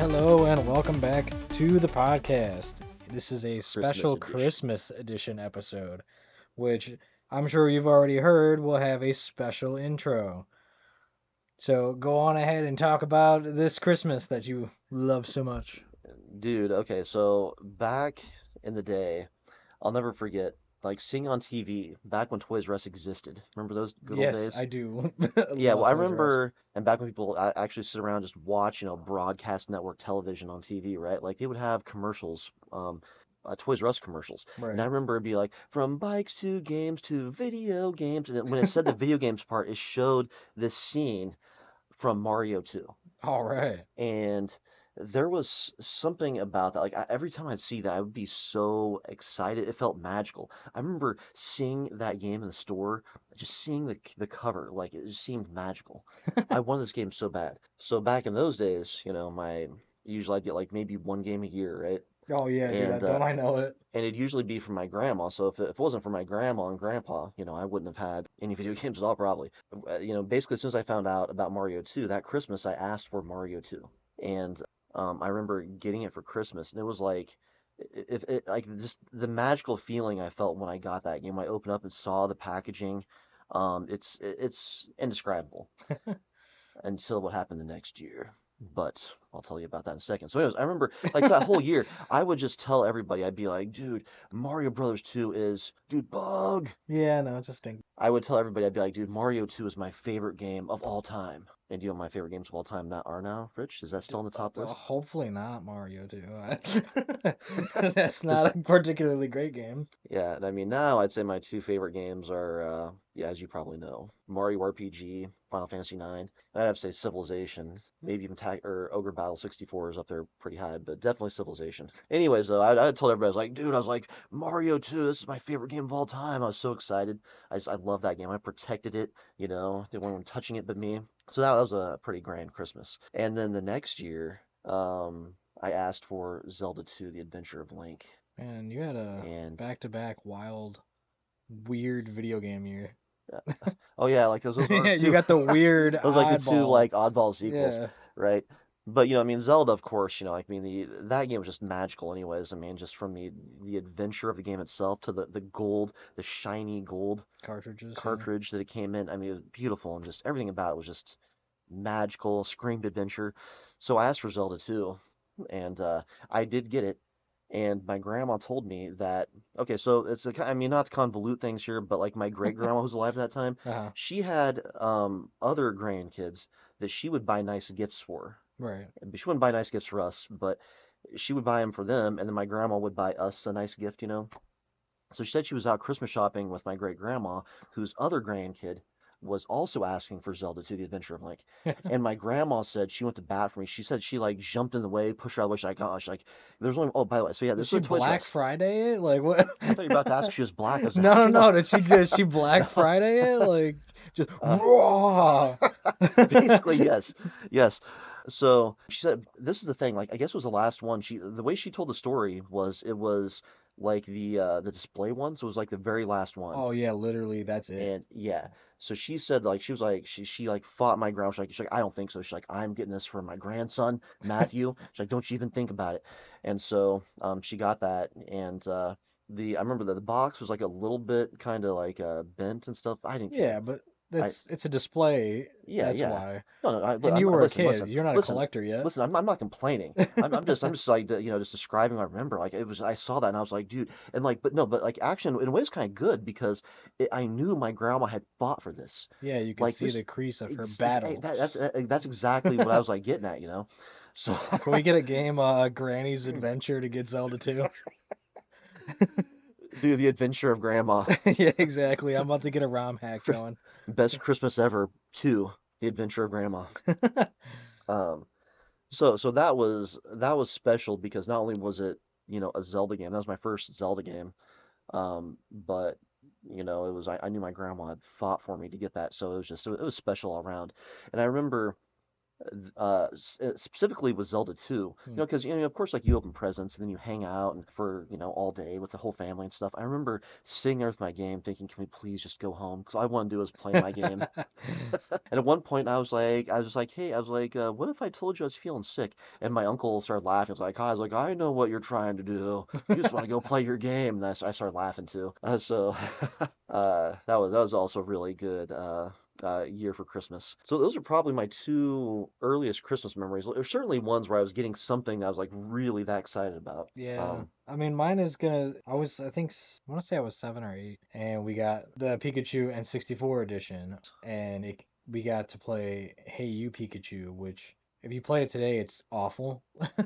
Hello and welcome back to the podcast. This is a special Edition. Christmas edition episode, which I'm sure you've already heard will have a special intro. So go on ahead and talk about this Christmas that you love so much. Dude, okay, so back in the day, I'll never forget, like seeing on TV back when Toys R Us existed. Remember those good old Yes, days? I do. Yeah, well, Love I Toys R Us. remember, and back when people actually sit around just watch, broadcast network television on TV, right? Like they would have commercials, Toys R Us commercials, and I Right. remember it'd be like from bikes to games to video games, and when it said the video games part, it showed this scene from Mario 2. All right. And there was something about that. Like every time I'd see that, I would be so excited. It felt magical. I remember seeing that game in the store, just seeing the cover, like it just seemed magical. I wanted this game so bad. So back in those days, my usually I'd get like maybe one game a year, right? Oh yeah, dude, And don't I know it? and it'd usually be from my grandma. So if it wasn't for my grandma and grandpa, I wouldn't have had any video games at all, probably. Basically, as soon as I found out about Mario 2, that Christmas I asked for Mario 2, and I remember getting it for Christmas, and it was like, if it like just the magical feeling I felt when I got that game. When I opened up and saw the packaging, it's indescribable until what happened the next year. But I'll tell you about that in a second. So, anyways, I remember like that whole year, I would just tell everybody, I'd be like, dude, Mario Brothers 2 is, dude, bug. Yeah, no, it's just stink. I would tell everybody, I'd be like, dude, Mario 2 is my favorite game of all time. And you know what my favorite games of all time are now, Rich? Is that still on the top list? Hopefully not Mario 2. That's not Because a particularly great game. yeah, I mean now I'd say my two favorite games are, yeah, as you probably know, Mario RPG, Final Fantasy 9. And I'd have to say Civilization, maybe even or Ogre Battle 64 is up there pretty high, but definitely Civilization. Anyways, though, I told everybody, I was like, dude, I was like, Mario 2, this is my favorite game of all time. I was so excited. I love that game. I protected it, didn't want anyone touching it but me. So that was a pretty grand Christmas. And then the next year, I asked for Zelda 2, The Adventure of Link. And you had a And back-to-back wild, weird video game year. oh yeah, like those are You two got the weird those are like the two oddball. like oddball sequels, Yeah. right? But I mean Zelda, of course, like I mean that game was just magical anyways. I mean, just from the adventure of the game itself to the gold, the shiny gold Cartridges, yeah. cartridge that it came in. I mean, it was beautiful and just everything about it was just magical, screamed adventure. So I asked for Zelda 2, and I did get it. And my grandma told me that, okay, so I mean, not to convolute things here, but like my great grandma who's alive at that time, Uh-huh. she had other grandkids that she would buy nice gifts for. Right. And she wouldn't buy nice gifts for us, but she would buy them for them, and then my grandma would buy us a nice gift. So she said she was out Christmas shopping with my great grandma, whose other grandkid was also asking for Zelda 2, The Adventure of Link. And my grandma said she went to bat for me. She said she like jumped in the way, pushed her out of the way. She's like, oh, she's like, there's only, oh, by the way, so yeah, Did this she was a Toys R Black Us. Friday it? Like what? I thought you were about to ask if she was black. I was like, No, how'd no, you know? no. Did she Black No. Friday it? Like just Uh, raw. Basically, yes. Yes. So she said, this is the thing, like, I guess it was the last one. The way she told the story was it was like the display one, so it was like the very last one. Oh yeah, literally that's it. And yeah, so she said like she was like she like fought my ground. She's like I don't think so. She's like I'm getting this for my grandson Matthew. She's like don't you even think about it. And so she got that and the I remember that the box was like a little bit kind of like bent and stuff. I didn't care. Yeah, but I it's a display. yeah That's yeah why. no no And you were a listen kid. listen You're not a listen collector yet. listen. I'm not complaining. I'm just like just describing what I remember. Like it was I saw that and I was like dude and like but no but like action in a way it's kind of good because I knew my grandma had fought for this. Yeah, you could Like see this the crease of her that's battles. that's exactly what I was like getting at. So Can we get a game, Granny's Adventure to get Zelda 2? do the adventure of grandma. Yeah, exactly. I'm about to get a ROM hack going. Best Christmas ever 2, the adventure of grandma. Um so that was special because not only was it, a Zelda game, that was my first Zelda game. But it was I knew my grandma had fought for me to get that, so it was special all around. And I remember specifically with Zelda 2. You Hmm. know, because of course, like you open presents and then you hang out and for all day with the whole family and stuff. I remember sitting there with my game, thinking, "Can we please just go home?" Because all I want to do is play my game. And at one point, I was just like, "Hey," I was like, "What if I told you I was feeling sick?" And my uncle started laughing. I was like, "I know what you're trying to do. You just want to go play your game." And I started laughing too. So that was also really good. Year for Christmas. So those are probably my two earliest Christmas memories. There's certainly ones where I was getting something I was like really that excited about. Yeah, I mean, mine is gonna. I think, I want to say I was 7 or 8, and we got the Pikachu N64 edition, and we got to play Hey You Pikachu, which if you play it today, it's awful,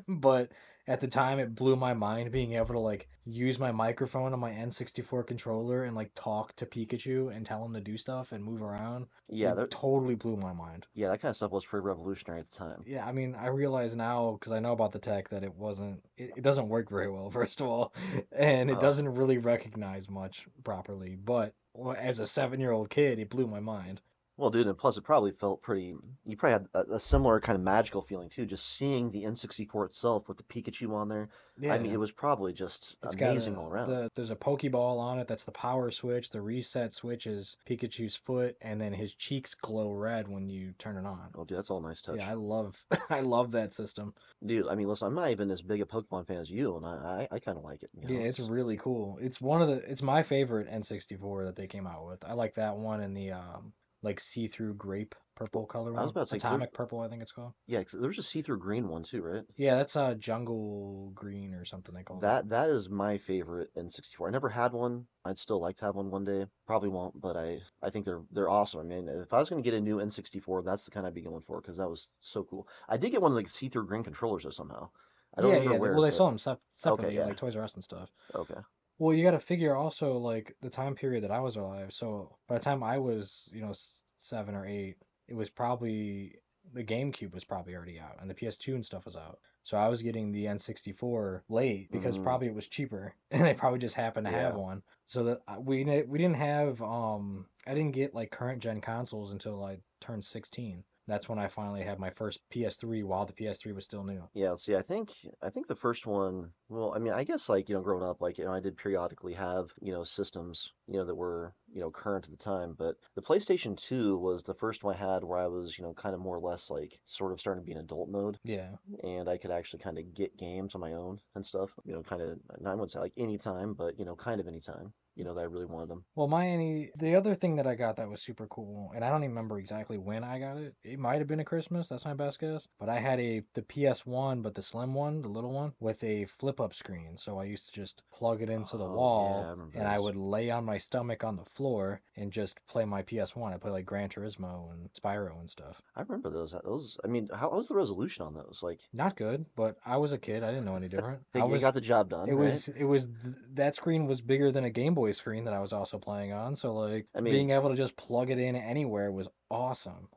but at the time it blew my mind being able to like use my microphone on my N64 controller and like talk to Pikachu and tell him to do stuff and move around. Yeah, It totally blew my mind. yeah, that kind of stuff was pretty revolutionary at the time. Yeah, I mean, I realize now because I know about the tech that it doesn't work very well, first of all, and it Uh, doesn't really recognize much properly. But as a 7-year-old kid, it blew my mind. well, dude, and plus it probably felt pretty. You probably had a similar kind of magical feeling too, just seeing the N64 itself with the Pikachu on there. I mean, Yeah, it was probably just it's got amazing all around. there's a Pokeball on it. That's the power switch. The reset switch is Pikachu's foot, and then his cheeks glow red when you turn it on. Oh, dude, that's all a nice Yeah, touch. I love I love that system. Dude, I mean, listen, I'm not even as big a Pokemon fan as you, and I kind of like it. Yeah, it's It's really cool. It's my favorite N64 that they came out with. I like that one and the like see-through grape purple color I was one. about to say, 'cause Atomic purple, I think it's called. yeah, 'cause there's a see-through green one too, right? Yeah, that's jungle green or something they called it. That is my favorite N64. I never had one. I'd still like to have one day. Probably won't, but I think they're awesome. I mean, if I was gonna get a new N64, that's the kind I'd be going for because that was so cool. I did get one of the see-through green controllers though somehow. I don't Yeah, remember yeah. where, Well, they but sold them okay, separately at yeah, like Toys R Us and stuff. okay. Well, you got to figure also like the time period that I was alive. So by the time I was, 7 or 8, it was probably the GameCube was probably already out and the PS2 and stuff was out. So I was getting the N64 late because Mm, probably it was cheaper and they probably just happened to have yeah. one. So that we didn't have I didn't get like current gen consoles until I turned 16. That's when I finally had my first PS3 while the PS3 was still new. Yeah, see, I think the first one, well, I mean, I guess like, growing up, like, I did periodically have, systems, that were, current at the time, but the PlayStation 2 was the first one I had where I was, kind of more or less like sort of starting to be in adult mode, Yeah. and I could actually kind of get games on my own and stuff, kind of, I wouldn't say like anytime, but, kind of anytime, that I really wanted them. Well, the other thing that I got that was super cool, and I don't even remember exactly when I got it. It might have been a Christmas, that's my best guess. But I had the PS1, but the slim one, the little one, with a flip up screen. So I used to just plug it into the Oh, yeah, wall, I remember and I those. would lay on my stomach on the floor and just play my PS1. I play like Gran Turismo and Spyro and stuff. I remember those. I mean, how was the resolution on those? Like, Not good, but I was a kid. I didn't know any different. they got the job It done, right? was, it was, that screen was bigger than a Game Boy screen that I was also playing on. So, like, I mean, being able to just plug it in anywhere was awesome.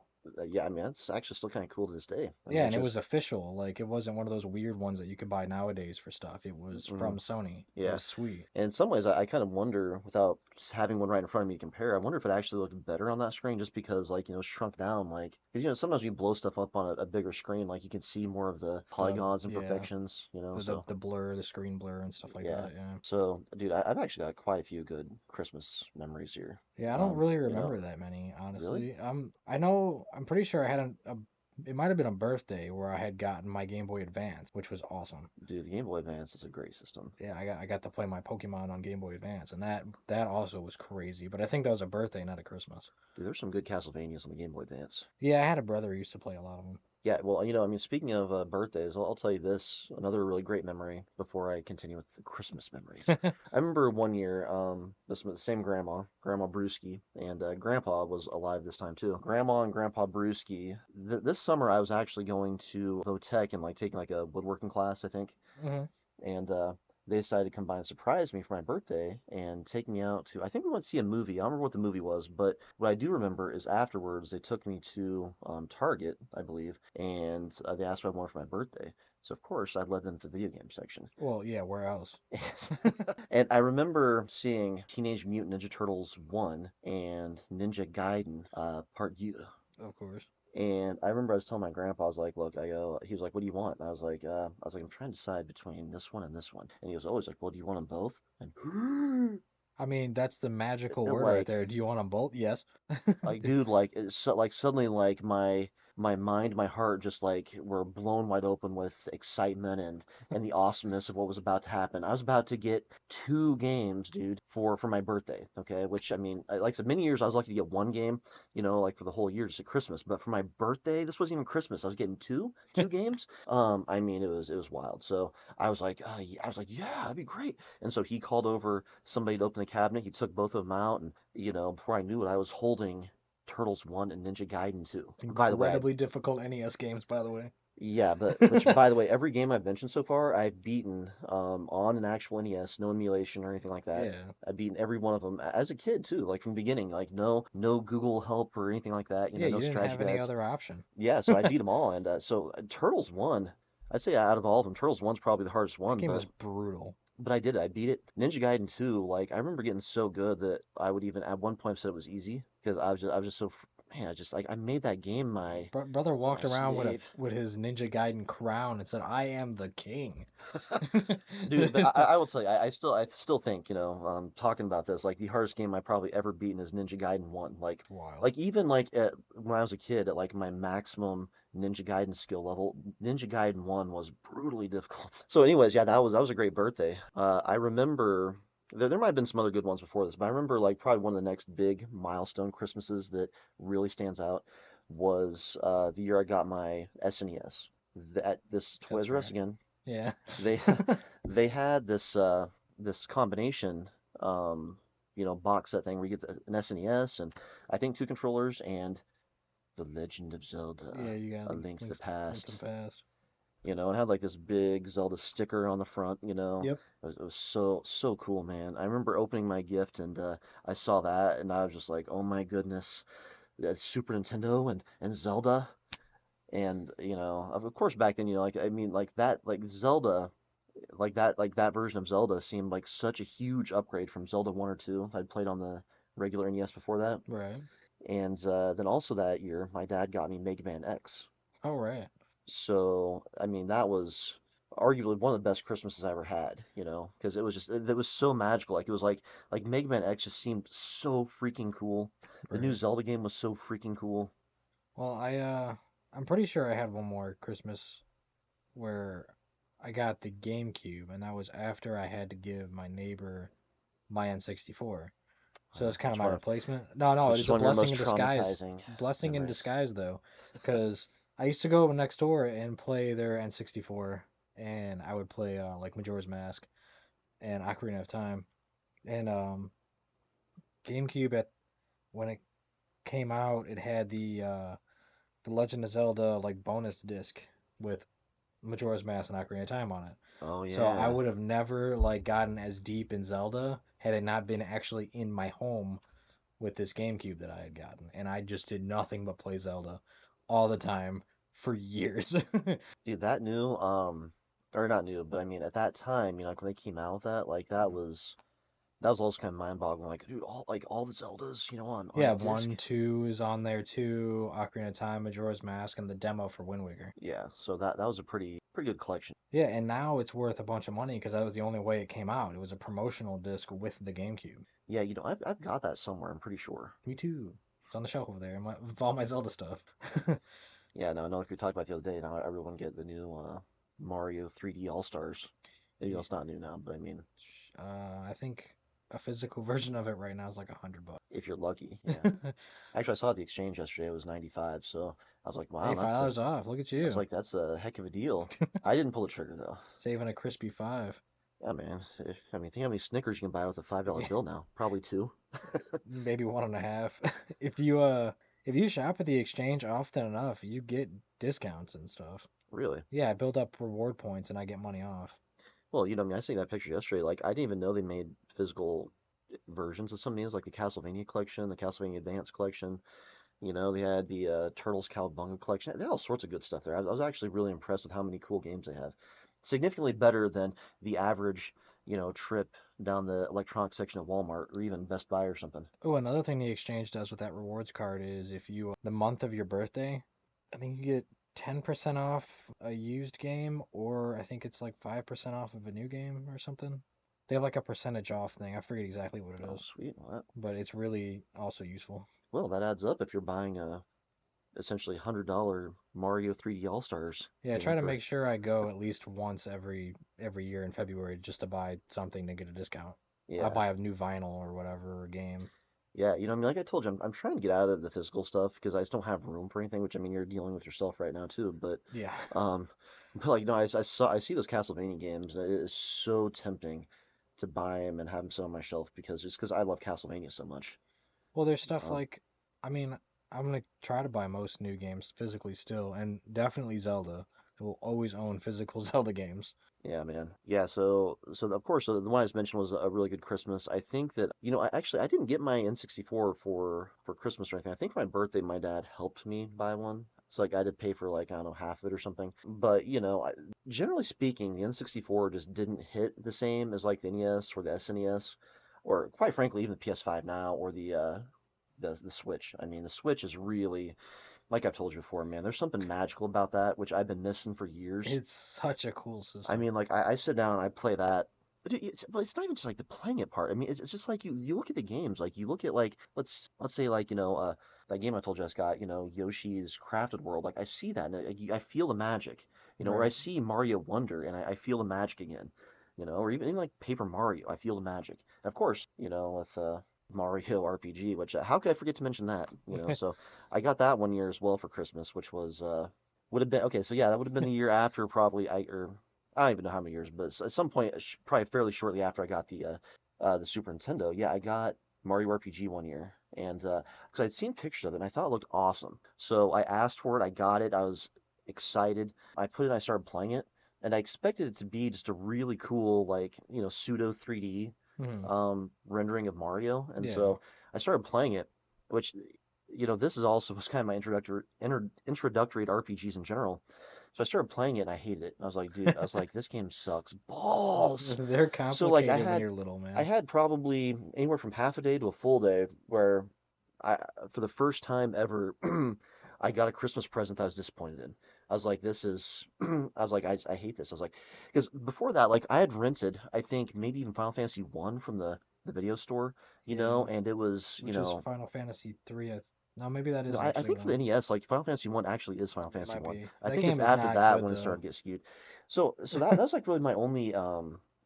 yeah, I mean that's actually still kind of cool to this day. I mean, Yeah, it's and it was just, official. Like, it wasn't one of those weird ones that you could buy nowadays for stuff. It was mhm, from Sony. It yeah. was sweet. And in some ways, I kind of wonder, without having one right in front of me to compare, I wonder if it actually looked better on that screen, just because, like, it's shrunk down. Like, 'cause, sometimes when you blow stuff up on a bigger screen, like you can see more of the The, polygons and yeah, imperfections. the So the blur, the screen blur and stuff like yeah. that. Yeah. So, dude, I've actually got quite a few good Christmas memories here. Yeah, I don't really You know, remember that many, really, honestly. I know, I'm pretty sure I had it might have been a birthday where I had gotten my Game Boy Advance, which was awesome. dude, the Game Boy Advance is a great system. Yeah, I got to play my Pokemon on Game Boy Advance, and that also was crazy. But I think that was a birthday, not a Christmas. Dude, there's some good Castlevanias on the Game Boy Advance. Yeah, I had a brother who used to play a lot of them. Yeah, well, I mean, speaking of birthdays, I'll tell you this, another really great memory before I continue with the Christmas memories. I remember one year, this was the same Grandma Brewski, and Grandpa was alive this time too. Grandma and Grandpa Brewski. This summer, I was actually going to Votech and like taking like a woodworking class, I think, Hmm. and they decided to come by and surprise me for my birthday and take me out to, I think we went to see a movie. I don't remember what the movie was, but what I do remember is afterwards they took me to Target, I believe, and they asked what I wanted for my birthday. So of course I led them to the video game section. Well, yeah, where else? And I remember seeing Teenage Mutant Ninja Turtles 1 and Ninja Gaiden Part U. Of course. And I remember I was telling my grandpa, I was like, look, he was like, what do you want? And I was like, I'm trying to decide between this one and this one. And he was always like, well, do you want them both? And I mean, that's the magical word right like, there. Do you want them both? Yes. like, dude, like, it's so, like suddenly, like my mind, my heart, just like were blown wide open with excitement and the awesomeness of what was about to happen. I was about to get two games, dude, for my birthday. Okay, which I mean, like I said, many years I was lucky to get one game, like for the whole year, just at Christmas. But for my birthday, this wasn't even Christmas. I was getting two games. I mean, it was wild. So I was like, yeah, that'd be great. And so he called over somebody to open the cabinet. He took both of them out, and before I knew it, I was holding Turtles 1 and Ninja Gaiden 2. By the way, Incredibly difficult NES games, by the way. yeah, but which by the way, every game I've mentioned so far, I've beaten on an actual NES, no emulation or anything like that. Yeah. I've beaten every one of them as a kid too, like from the beginning, like no Google help or anything like that, Yeah, no you didn't strategy have any guides. other option. Yeah, so I beat them all, and Turtles 1, I'd say out of all of them, Turtles 1's probably the hardest That one, game but is brutal. I did it. I beat it. Ninja Gaiden 2, like I remember getting so good that I would even at one point said it was easy because I was just so man, I just like I made that game Brother my walked around with a slave. with his Ninja Gaiden crown and said, "I am the king." Dude, but I will tell you, I still think, talking about this, like the hardest game I probably ever beaten is Ninja Gaiden 1. Like Wild. like even like when I was a kid at like my maximum Ninja Gaiden skill level, Ninja Gaiden 1 was brutally difficult. So anyways, yeah, that was a great birthday. I remember there might have been some other good ones before this, but I remember like probably one of the next big milestone Christmases that really stands out was the year I got my SNES. That this That's Toys R Us fair. again, Yeah. they they had this combination box set thing where you get an SNES and I think two controllers and The Legend of Yeah, Zelda: you got A Link to the Link to the Past. Past. It had like this big Zelda sticker on the front. Yep. It was so cool, man. I remember opening my gift and I saw that and I was just like, oh my goodness, Super Nintendo and Zelda. And of course back then, like I mean, like that, like Zelda, like that version of Zelda seemed like such a huge upgrade from Zelda 1 or 2 I'd played on the regular NES before that. Right. And then also that year, my dad got me Mega Man X. All right. So, I mean, that was arguably one of the best Christmases I ever had, because it was so magical. Like it was like Mega Man X just seemed so freaking cool. The new Right. Zelda game was so freaking cool. Well, I'm pretty sure I had one more Christmas where I got the GameCube, and that was after I had to give my neighbor my N64. So it's kind of Which my one of replacement. No, no, it which is is a one of your blessing most in disguise. traumatizing Blessing in memories? disguise, though, because I used to go next door and play their N64, and I would play like Majora's Mask and Ocarina of Time. And GameCube at when it came out, it had the Legend of Zelda like bonus disc with Majora's Mask and Ocarina of Time on it. Oh So I yeah. would have never like gotten as deep in Zelda had it not been actually in my home with this GameCube that I had gotten, and I just did nothing but play Zelda all the time for years. Dude, that new, or not new, but I mean, at that time, like when they came out with that, like that was also kind of mind-boggling. Like, dude, all the Zeldas, on Yeah, disc. 1, 2 is on there too. Ocarina of Time, Majora's Mask, and the demo for Wind Waker. Yeah, so that was a pretty good collection. Yeah, and now it's worth a bunch of money because that was the only way it came out. It was a promotional disc with the GameCube. Yeah, I've got that somewhere. I'm pretty sure. Me too. It's on the shelf over there with all my Zelda stuff. Yeah, no, no, like we talked about the other day. Now I really want to get the new Mario 3D All Stars. Maybe Yeah, it's not new now, but I mean, I think a physical version of it right now is like $100. if you're lucky, yeah. Actually, I saw at the exchange yesterday. It was 95, so I was like, Hey, wow, $5 off. Look at you. that's a heck of a deal. I didn't pull the trigger though. Saving a crispy five. Yeah, man. I mean, think how many Snickers you can buy with a $5 bill now? Probably two. Maybe one and a half. If you shop at the exchange often enough, you get discounts and stuff. Really? Yeah, I build up reward points and I get money off. Well, I mean, I seen that picture yesterday. Like, I didn't even know they made physical versions of some of these, like the Castlevania collection, the Castlevania Advance collection. They had the Turtles Cowabunga collection. They had all sorts of good stuff there. I was actually really impressed with how many cool games they have. Significantly better than the average, trip down the electronics section of Walmart or even Best Buy or something. Oh, another thing the exchange does with that rewards card is if you the month of your birthday, I think you get 10% off a used game, or I think it's like 5% off of a new game or something. They have like a percentage off thing. I forget exactly what it Oh, is, sweet. but it's really also useful. Well, that adds up if you're buying a essentially $100 Mario 3D All Stars Yeah, I try game to for make sure I go at least once every year in February just to buy something to get a discount. I'll yeah. buy a new vinyl or whatever or game. Yeah, I mean, like I told you, I'm trying to get out of the physical stuff because I just don't have room for anything, which I mean, you're dealing with yourself right now too. Yeah. Um, but like, no, I see those Castlevania games, and it is so tempting to buy them and have them sit on my shelf because I love Castlevania so much. Well, there's stuff Um, like, I mean, I'm gonna try to buy most new games physically still, and definitely Zelda. I will always own physical Zelda games. yeah, man. Yeah, so of course, so the one I just mentioned was a really good Christmas. I think that, I didn't get my N64 for Christmas or anything. I think for my birthday, my dad helped me buy one. So like I did pay for like I don't know half of it or something. But generally speaking, the N64 just didn't hit the same as like the NES or the SNES, or quite frankly even the PS5 now or the Switch. I mean, the Switch is really like I've told you before, man. There's something magical about that which I've been missing for years. It's such a cool I system. mean, like I sit down, I play that, but it's not even just like the playing it part. I mean, it's just like you look at the games, like you look at like let's say like that game I told you I just got, Yoshi's Crafted World. Like I see that and I feel the magic, or I Right. see Mario Wonder and I feel the magic again, or even like Paper Mario, I feel the magic. And of course, with Mario RPG, which how could I forget to mention that? So I got that one year as well for Christmas, which was would have been okay. So yeah, that would have been the year after probably I don't even know how many years, but at some point, probably fairly shortly after I got the Super Nintendo, yeah, I got Mario RPG one year, and because I'd seen pictures of it and I thought it looked awesome, so I asked for it, I got it, I was excited, I put it, I started playing it, and I expected it to be just a really cool like pseudo 3D Hmm. rendering of Mario, and Yeah. so I started playing it, which this is also was kind of my introductory to RPGs in general. So I started playing it and I hated it. I was like, this game sucks balls. They're So like complicated when you're little, I man. had probably anywhere from half a day to a full day where I, for the first time ever, I got a Christmas present that I was disappointed in. I was like, this is, I was like, I hate this. I was like, because before that, like I had rented, I think maybe even Final Fantasy 1 from the video store, Yeah. and it was, Which is Final Fantasy 3. No, maybe that no, is I actually think for the one. NES, like Final Fantasy 1 actually is Final It Fantasy might 1. be. I That think it's game is after not that good when it started though. to get skewed. So that's like really my only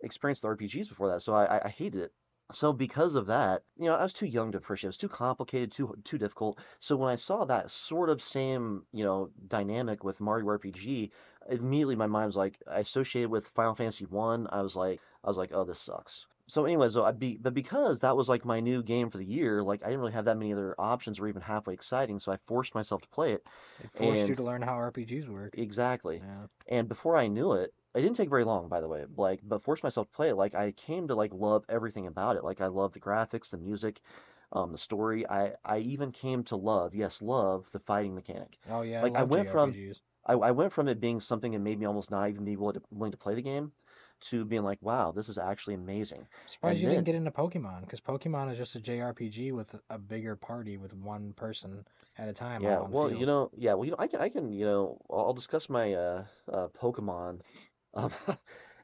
experience with RPGs before that. So I hated it. So because of that, I was too young to appreciate it. It was too complicated, too difficult. So when I saw that sort of same, dynamic with Mario RPG, immediately my mind was like, I associated with Final Fantasy 1. I was like, oh, this sucks. So anyways, but because that was like my new game for the year, like I didn't really have that many other options or even halfway exciting, so I forced myself to play it. It forced you And to learn how RPGs work. exactly. Yeah. And before I knew it, it didn't take very long, by the way. Like, but forced myself to play it. Like, I came to like love everything about it. Like, I love the graphics, the music, the story. I even came to love, yes, love the fighting mechanic. Oh yeah, I Like, love JRPGs. I went from it being something that made me almost not even be willing to play the game, to being like, wow, this is actually amazing. Surprised And you didn't then get into Pokemon, because Pokemon is just a JRPG with a bigger party with one person at a time yeah, out on the well, field. I can, I'll discuss my Pokemon um,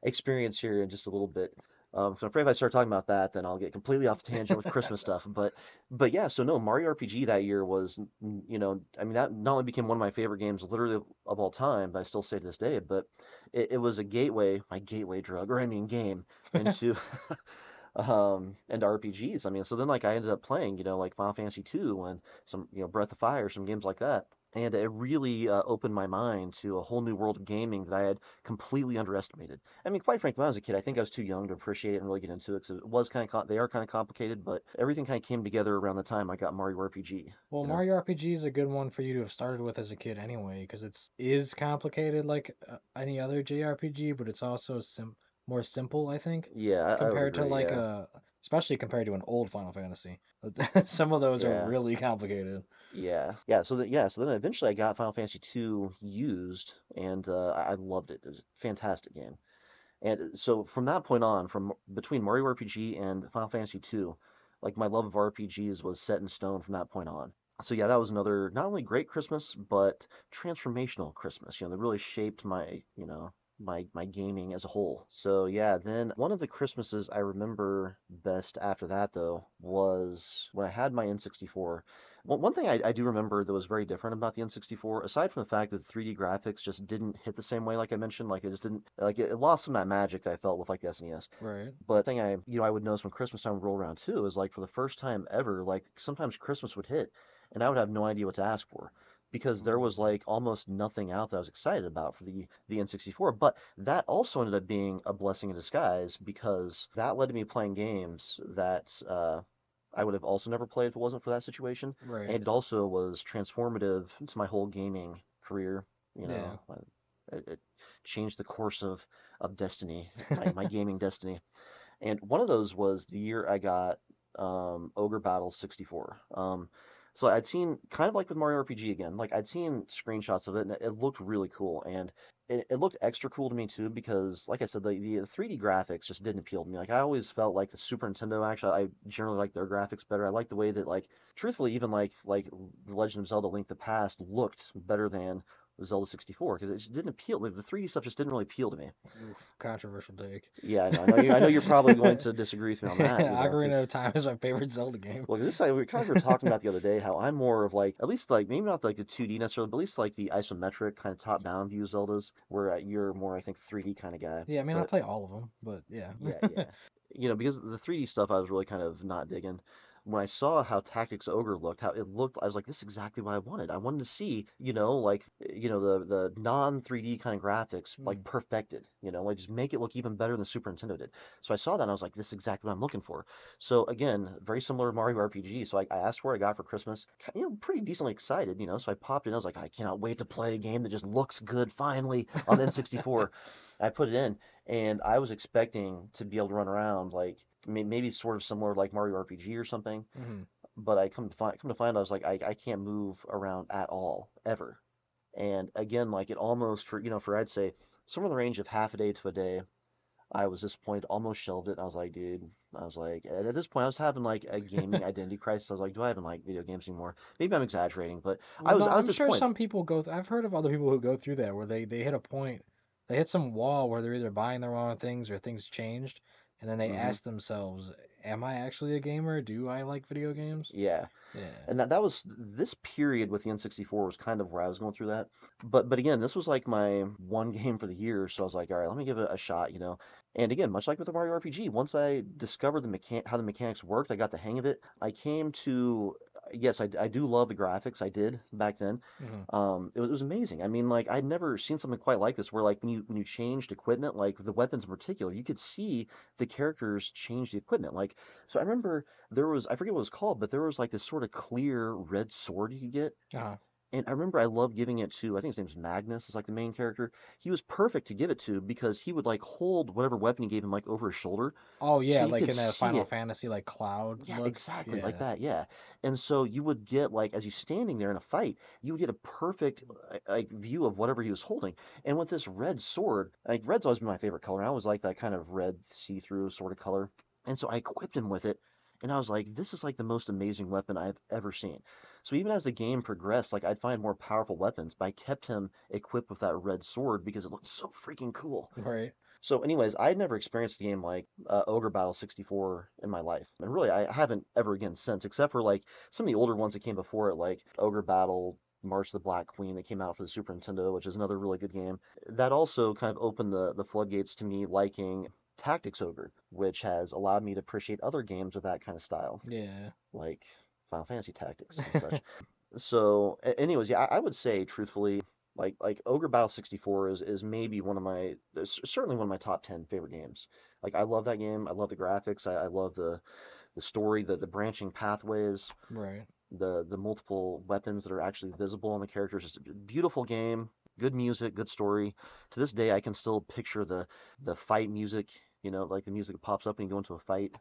experience here in just a little bit. So I'm afraid if I start talking about that, then I'll get completely off tangent with Christmas stuff. But yeah, so no, Mario RPG that year was, I mean, that not only became one of my favorite games literally of all time, but I still say to this day, but it was a gateway, my gateway drug, or I mean game, into and RPGs. I mean, so then like I ended up playing, like Final Fantasy 2 and some, Breath of Fire, some games like that. And it really opened my mind to a whole new world of gaming that I had completely underestimated. I mean, quite frankly, when I was a kid, I think I was too young to appreciate it and really get into it because it was they are kind of complicated, but everything kind of came together around the time I got Mario RPG, Well, you know? Mario RPG is a good one for you to have started with as a kid anyway, because it's is complicated like any other JRPG, but it's also more simple, I think, Yeah, I would compared to agree. like Yeah. a, especially compared to an old Final Fantasy. Some of those are Yeah. really complicated. Yeah. So then eventually I got Final Fantasy 2 used and I loved it. It was a fantastic game. And so from that point on, from between Mario RPG and Final Fantasy 2, like my love of RPGs was set in stone from that point on. So yeah, that was another not only great Christmas, but transformational Christmas. That really shaped my, my gaming as a whole. So yeah, then one of the Christmases I remember best after that though was when I had my N64. One thing I do remember that was very different about the N64, aside from the fact that the 3D graphics just didn't hit the same way, like I mentioned, like it just didn't, like it lost some of that magic that I felt with like the SNES. Right. But thing I would notice when Christmas time would roll around too is like for the first time ever, like sometimes Christmas would hit and I would have no idea what to ask for because there was Ooh. like almost nothing out that I was excited about for the N64. But that also ended up being a blessing in disguise because that led to me playing games that I would have also never played if it wasn't for that situation. Right. And it also was transformative to my whole gaming career. You Yeah. know, it changed the course of destiny, my gaming destiny. And one of those was the year I got Ogre Battle 64. So I'd seen kind of like with Mario RPG again, like I'd seen screenshots of it and it looked really cool. And it looked extra cool to me too because, like I said, the 3D graphics just didn't appeal to me. Like I always felt like the Super Nintendo, actually, I generally like their graphics better. I like the way that, like, truthfully, even like The Legend of Zelda: Link to the Past looked better than Zelda 64 because it just didn't appeal. Like the 3D stuff just didn't really appeal to me. Oof, controversial take. Yeah, I know. I know you're probably going to disagree with me on that, to Ocarina of Time is my favorite Zelda game. well, this we kind of were talking about the other day how I'm more of like at least like maybe not like the 2D necessarily, but at least like the isometric kind of top-down view Zeldas, where you're more I think 3D kind of guy. Yeah, I mean, I But play all of them, but yeah. yeah, yeah. Because the 3D stuff I was really kind of not digging. When I saw how Tactics Ogre looked, how it looked, I was like, this is exactly what I wanted. I wanted to see, like, the non 3D kind of graphics, like Mm. perfected, like just make it look even better than the Super Nintendo did. So I saw that and I was like, this is exactly what I'm looking for. So again, very similar to Mario RPG. So I asked for what I got for Christmas, pretty decently excited, so I popped in. I was like, I cannot wait to play a game that just looks good finally on the N64. I put it in and I was expecting to be able to run around like maybe sort of similar like Mario RPG or something. Hmm. But I come to find I was like I can't move around at all ever. And again, like it almost for I'd say somewhere in the range of half a day to a day, I was disappointed, almost shelved it. I was like, dude, I was like, at this point, I was having like a gaming identity crisis. I was like, do I even like video games anymore? Maybe I'm exaggerating, but Well, I was no, I was I'm sure disappointed. some people go. I've heard of other people who go through that where they hit a point, they hit some wall where they're either buying the wrong things or things changed, and then they Hmm. ask themselves, "Am I actually a gamer? Do I like video games?" Yeah. Yeah. And that was this period with the N64 was kind of where I was going through that. But again, this was like my one game for the year, so I was like, all right, let me give it a shot. And again, much like with the Mario RPG, once I discovered how the mechanics worked, I got the hang of it. I came to yes, I do love the graphics. I did back then. Hmm. It was amazing. I mean, like I'd never seen something quite like this, where like when you changed equipment, like the weapons in particular, you could see the characters change the equipment. Like, so I remember there was I forget what it was called, but there was like this sort of clear red sword you could get. Uh-huh. And I remember I loved giving it to, I think his name's Magnus, is like the main character. He was perfect to give it to because he would like hold whatever weapon you gave him like over his shoulder, Oh so yeah, you like could in that see Final it. Fantasy like cloud Yeah, look. exactly like Yeah. that. Yeah. And so you would get like as he's standing there in a fight, you would get a perfect like view of whatever he was holding. And with this red sword, like red's always been my favorite color. I always like that kind of red see-through sort of color. And so I equipped him with it, and I was like, this is like the most amazing weapon I've ever seen. So even as the game progressed, like I'd find more powerful weapons, but I kept him equipped with that red sword because it looked so freaking cool. Right. So, anyways, I'd never experienced a game like Ogre Battle 64 in my life, and really, I haven't ever again since, except for like some of the older ones that came before it, like Ogre Battle March of the Black Queen that came out for the Super Nintendo, which is another really good game. That also kind of opened the floodgates to me liking Tactics Ogre, which has allowed me to appreciate other games of that kind of style, Yeah. like Final Fantasy Tactics and such. So, anyways, yeah, I would say truthfully, like Ogre Battle 64 is maybe certainly one of my top 10 favorite games. Like I love that game. I love the graphics. I love the story, the branching pathways, Right. the multiple weapons that are actually visible on the characters. It's a beautiful game, good music, good story. To this day, I can still picture the fight music. Like the music that pops up when you go into a fight.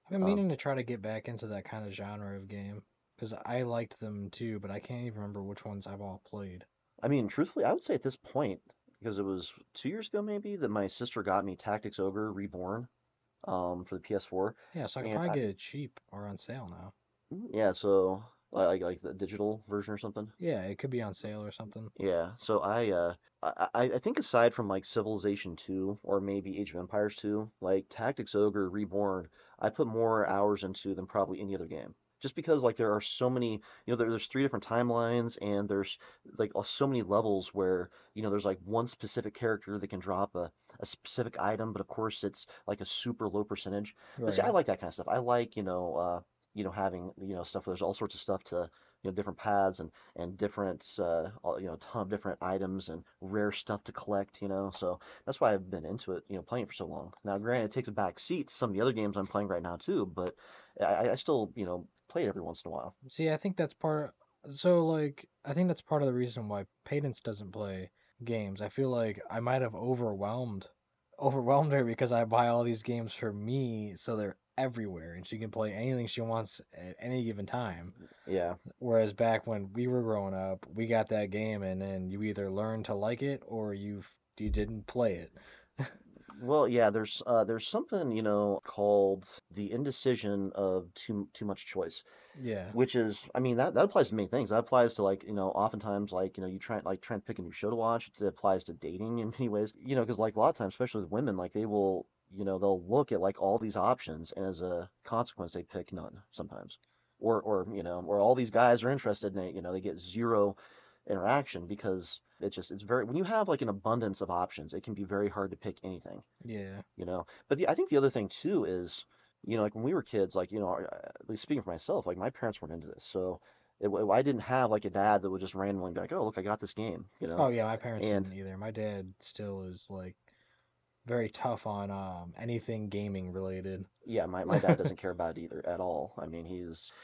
I've been Um, meaning to try to get back into that kind of genre of game because I liked them too, but I can't even remember which ones I've all played. I mean, truthfully, I would say at this point, because it was 2 years ago maybe that my sister got me Tactics Ogre Reborn for the PS4, Yeah, so I could and probably get it cheap or on sale now. yeah, so like the digital version or something. Yeah, it could be on sale or something. Yeah, so I think aside from like Civilization 2 or maybe Age of Empires 2, like Tactics Ogre Reborn, I put more hours into than probably any other game. Just because like there are so many, there's three different timelines and there's like so many levels where, there's like one specific character that can drop a specific item, but of course it's like a super low percentage. But see, I Right. like that kind of stuff. I like, having, stuff where there's all sorts of stuff to, different paths and different, a ton of different items and rare stuff to collect, So that's why I've been into it, playing for so long. Now, granted, it takes a back seat to some of the other games I'm playing right now too, but I still, play it every once in a while. See, I think that's part. So, like, I think that's part of the reason why Cadence doesn't play games. I feel like I might have overwhelmed her because I buy all these games for me, so they're everywhere, and she can play anything she wants at any given time. Yeah. Whereas back when we were growing up, we got that game, and then you either learned to like it or you didn't play it. Well, yeah, there's something, called the indecision of too much choice. Yeah, Which is, I mean, that applies to many things. That applies to like, oftentimes like, you try and pick a new show to watch. It applies to dating in many ways, because like a lot of times, especially with women, like they will, they'll look at like all these options, and as a consequence, they pick none sometimes, or all these guys are interested, and they get zero interaction because it's very when you have like an abundance of options, it can be very hard to pick anything yeah. But I think the other thing too is, like when we were kids, like, at least speaking for myself, like my parents weren't into this. So I didn't have like a dad that would just randomly be like, oh, look, I got this game. Oh yeah, my parents And didn't either. My dad still is like very tough on anything gaming related. yeah, my dad doesn't care about it either at all. He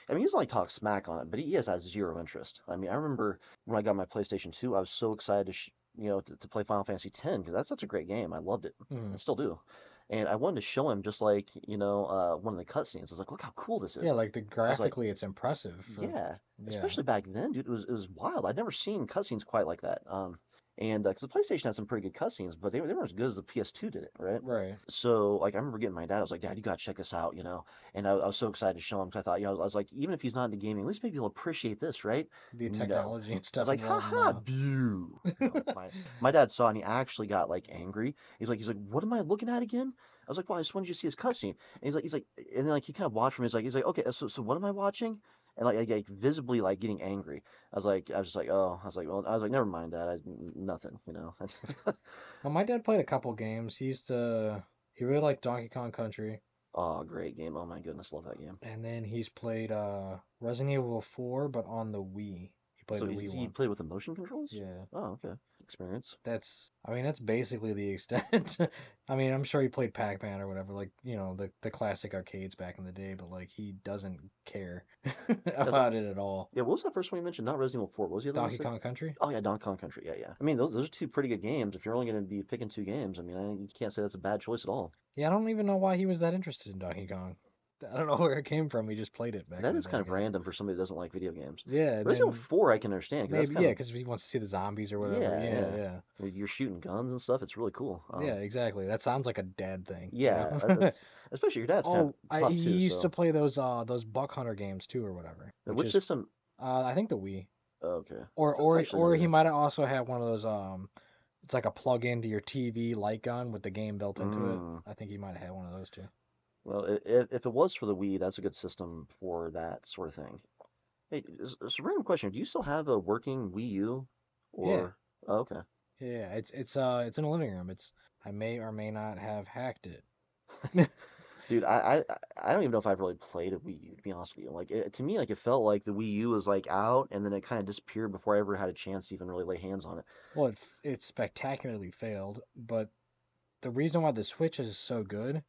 doesn't like talk smack on it, but he has zero interest. I mean, I remember when I got my PlayStation 2, I was so excited to play Final Fantasy X because that's such a great game. I loved it. I Hmm. still do. And I wanted to show him just like, one of the cutscenes. I was like, look how cool this is. Yeah, like the I was like, graphically it's impressive for yeah, yeah. especially back then, dude, it was wild. I'd never seen cutscenes quite like that. And because the PlayStation had some pretty good cutscenes, but they weren't as good as the PS2 did it, right? Right. So like I remember getting my dad. I was like, Dad, you gotta check this out. And I was so excited to show him because I thought, I was like, even if he's not into gaming, at least maybe he'll appreciate this, right? The No. technology and I was stuff like, ha involved ha, now. boo. My dad saw it and he actually got like angry. He's like, what am I looking at again? I was like, well, I just wanted you to see his cutscene. And he's like, and then like he kind of watched me. He's like, okay, so what am I watching? And like visibly like getting angry. I was just like, oh, I was like, never mind that. Nothing. Well, my dad played a couple games. He really liked Donkey Kong Country, Oh, great game. Oh my goodness, love that game. and then he's played Resident Evil 4, but on the Wii. He played So the he's, Wii he one. played with the motion controls? Yeah. Oh, okay. Experience. I mean, that's basically the extent. I mean, I'm sure he played Pac-Man or whatever, like, the classic arcades back in the day, but like he doesn't care That's about it at all. Yeah, what was that first one you mentioned? Not Resident Evil 4. What was the other one you Donkey said? Kong Country? Oh yeah, Donkey Kong Country. Yeah, yeah. I mean, those are two pretty good games. If you're only going to be picking two games, I mean, you can't say that's a bad choice at all. Yeah, I don't even know why he was that interested in Donkey Kong. I don't know where it came from. He just played it back That in the is day, I kind of guess. random for somebody that doesn't like video games. Yeah, Resident Evil then 4 I can understand because that's maybe, kind yeah, of because he wants to see the zombies or whatever. yeah, Yeah, yeah. yeah. You're shooting guns and stuff. It's really cool. Yeah, exactly. That sounds like a dad thing, you Yeah, know? that's especially your dad's kind Oh, of tough he too. used to So, play those Buck Hunter games too or whatever, which which is system? I think the Wii. Okay, Or that's or actually or really he good. might have also had one of those it's like a plug into your TV light gun with the game built into it. Mm. I think he might have had one of those too. Well, if it was for the Wii, that's a good system for that sort of thing. Hey, it's a random question. Do you still have a working Wii U? Yeah. Or oh, okay. Yeah, it's in a living room. It's I may or may not have hacked it. Dude, I don't even know if I've really played a Wii U, to be honest with you. Like to me, like it felt like the Wii U was like out and then it kind of disappeared before I ever had a chance to even really lay hands on it. Well, it spectacularly failed, but the reason why the Switch is so good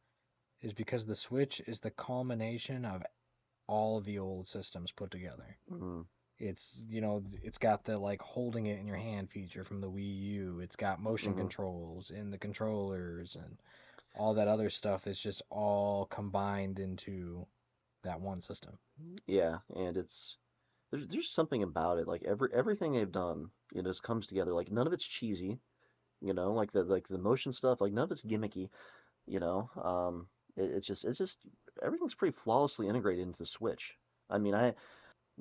is because the Switch is the culmination of all the old systems put together. Mm, It's got the like holding it in your hand feature from the Wii U. It's got motion hmm controls in the controllers and all that other stuff is just all combined into that one system. Yeah, and there's something about it. Like everything they've done, just comes together. Like none of it's cheesy, like the motion stuff. Like none of it's gimmicky. You know, it's just everything's pretty flawlessly integrated into the Switch. I mean,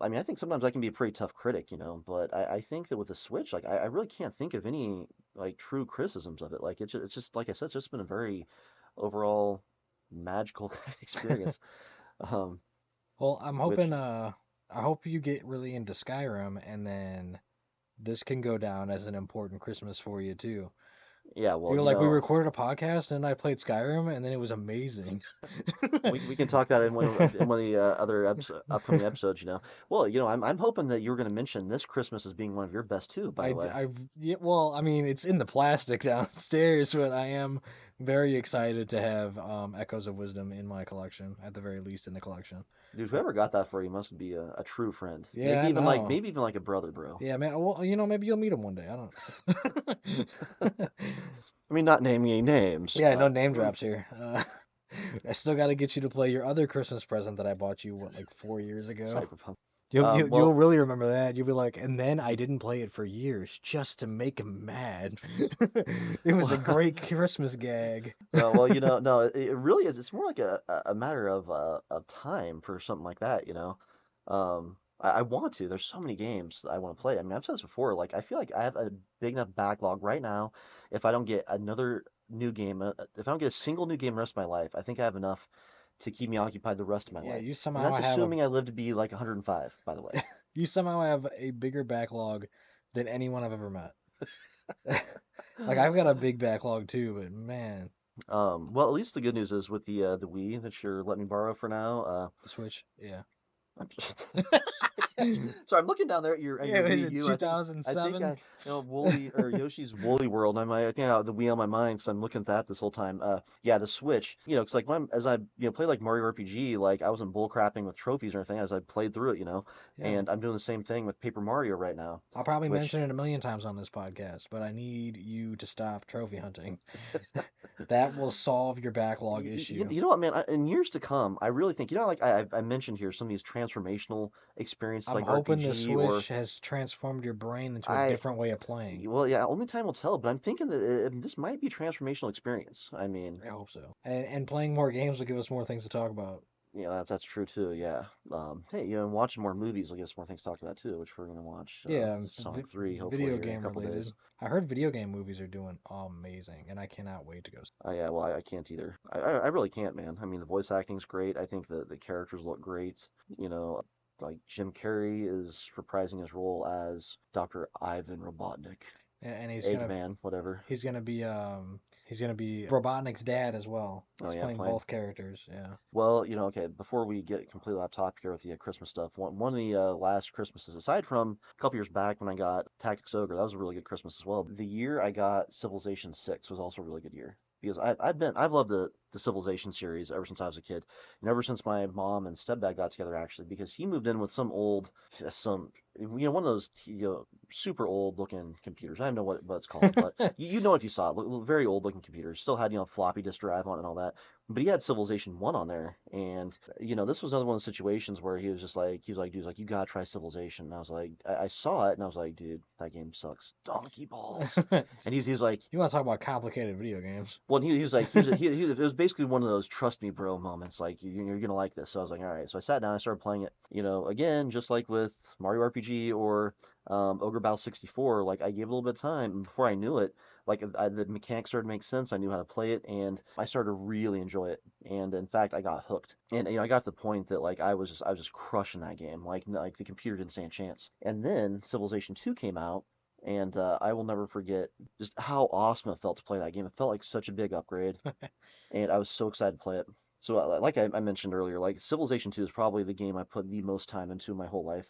I mean, I think sometimes I can be a pretty tough critic, but I think that with the Switch, like I really can't think of any like true criticisms of it. Like it's just like I said, it's just been a very overall magical experience. Um, Well, I'm which hoping I hope you get really into Skyrim and then this can go down as an important Christmas for you too. yeah, well, You're like, we recorded a podcast and I played Skyrim and then it was amazing. we can talk that in one of the other upcoming episodes. Well, I'm hoping that you were going to mention this Christmas as being one of your best too, by the way. Yeah, well, I mean, it's in the plastic downstairs, but I am very excited to have Echoes of Wisdom in my collection, at the very least in the collection. Dude, whoever got that for you must be a true friend. Yeah, I know. Maybe even like a brother, bro. Yeah, man. Well, maybe you'll meet him one day. I don't. I mean, not naming any names. Yeah, no name drops here. I still got to get you to play your other Christmas present that I bought you, what, like 4 years ago? Cyberpunk. You'll Well, really remember that. You'll be like, and then I didn't play it for years just to make him mad. It was a great Christmas gag. well, no, it really is. It's more like a matter of time for something like that. I want to. There's so many games that I want to play. I mean, I've said this before. Like, I feel like I have a big enough backlog right now. If I don't get another new game, if I don't get a single new game the rest of my life, I think I have enough to keep me occupied the rest of my Yeah, life. you And somehow that's have a assuming I live to be like 105, by the way. you somehow have a bigger backlog than anyone I've ever met. Like I've got a big backlog too, but man, Well, at least the good news is with the Wii that you're letting me borrow for now. the Switch, yeah. I'm so I'm looking down there at Yeah, your was Wii it U. I think 2007? Woolly or Yoshi's Woolly World. I think I have the Wii on my mind, so I'm looking at that this whole time. Yeah, the Switch. Because like as I play like Mario RPG, like I wasn't bull crapping with trophies or anything as I played through it. Yeah. And I'm doing the same thing with Paper Mario right now, I'll probably which mention it a million times on this podcast, but I need you to stop trophy hunting. That will solve your backlog issue. you know what, man? In years to come, I really think like I mentioned here some of these transformational experiences I'm like hoping the RPG or Switch has transformed your brain into a I different way of playing. Well, yeah, only time will tell, but I'm thinking that this might be a transformational experience. I mean, I hope so. And playing more games will give us more things to talk about. that's true too. Yeah. Hey, watching more movies will give us more things to talk about too, which we're gonna watch Yeah, Sonic 3 hopefully video here in a game couple related. days. I heard video game movies are doing amazing, and I cannot wait to go. Yeah, well, I can't either. I really can't, man. I mean, the voice acting's great. I think the characters look great. You know, like Jim Carrey is reprising his role as Dr. Ivan Robotnik, And Eggman, whatever. he's gonna be Robotnik's dad as well. Oh He's yeah, playing playing. both characters. Yeah. Well, okay, before we get completely off topic here with the Christmas stuff, one of the last Christmases, aside from a couple years back when I got Tactics Ogre, that was a really good Christmas as well. The year I got Civilization 6 was also a really good year because I've loved the Civilization series ever since I was a kid, and ever since my mom and stepdad got together actually, because he moved in with some one of those super old looking computers. I don't know what it's called, but you know if you saw it, very old looking computers. Still had floppy disk drive on it and all that. But he had Civilization 1 on there, and this was another one of those situations where he was just like, dude, you gotta try Civilization. And I was like, I saw it, and I was like, dude, that game sucks, donkey balls. And he's like, You want to talk about complicated video games? well, he was like, it was basically one of those trust me, bro moments. Like, you're gonna like this. So I was like, all right. So I sat down, I started playing it. Again, just like with Mario RPG or Ogre Battle 64, like I gave it a little bit of time, and before I knew it, like the mechanics started to make sense. I knew how to play it, and I started to really enjoy it. And in fact, I got hooked. And I got to the point that like I was just crushing that game. Like the computer didn't stand a chance. And then Civilization 2 came out. And I will never forget just how awesome it felt to play that game. It felt like such a big upgrade, and I was so excited to play it. So, like I mentioned earlier, like Civilization 2 is probably the game I put the most time into in my whole life,